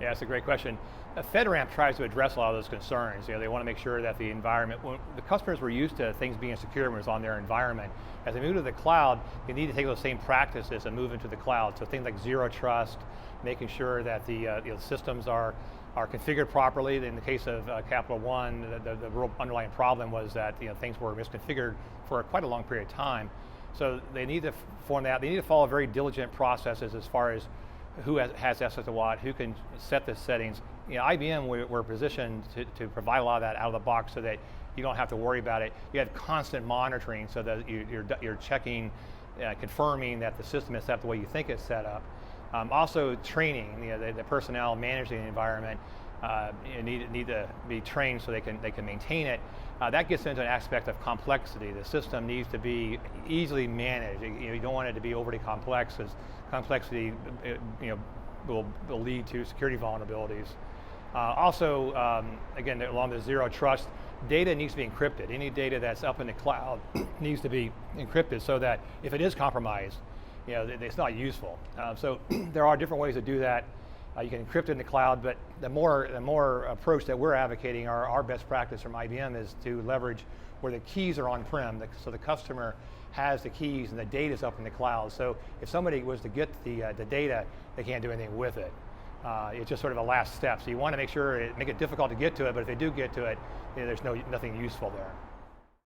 Yeah, that's a great question. FedRAMP tries to address a lot of those concerns. They want to make sure that the environment, when the customers were used to things being secure when it was on their environment. As they move to the cloud, they need to take those same practices and move into the cloud. So things like zero trust, making sure that the systems are configured properly. In the case of Pt.1, the real underlying problem was that things were misconfigured for quite a long period of time. So they need to form that. They need to follow very diligent processes as far as who has access to what, who can set the settings. IBM, we're positioned to provide a lot of that out of the box so that you don't have to worry about it. You have constant monitoring so that you're checking, confirming that the system is set up the way you think it's set up. Also training, the personnel managing the environment need to be trained so they can maintain it. That gets into an aspect of complexity. The system needs to be easily managed. You don't want it to be overly complex, because complexity will lead to security vulnerabilities. Also, again, along the zero trust, data needs to be encrypted. Any data that's up in the cloud needs to be encrypted so that if it is compromised, it's not useful. So there are different ways to do that. You can encrypt it in the cloud, but the more approach that we're advocating, our best practice from IBM, is to leverage where the keys are on-prem, so the customer has the keys and the data's up in the cloud. So if somebody was to get the data, they can't do anything with it. It's just sort of a last step. So you want to make it difficult to get to it, but if they do get to it, there's nothing useful there.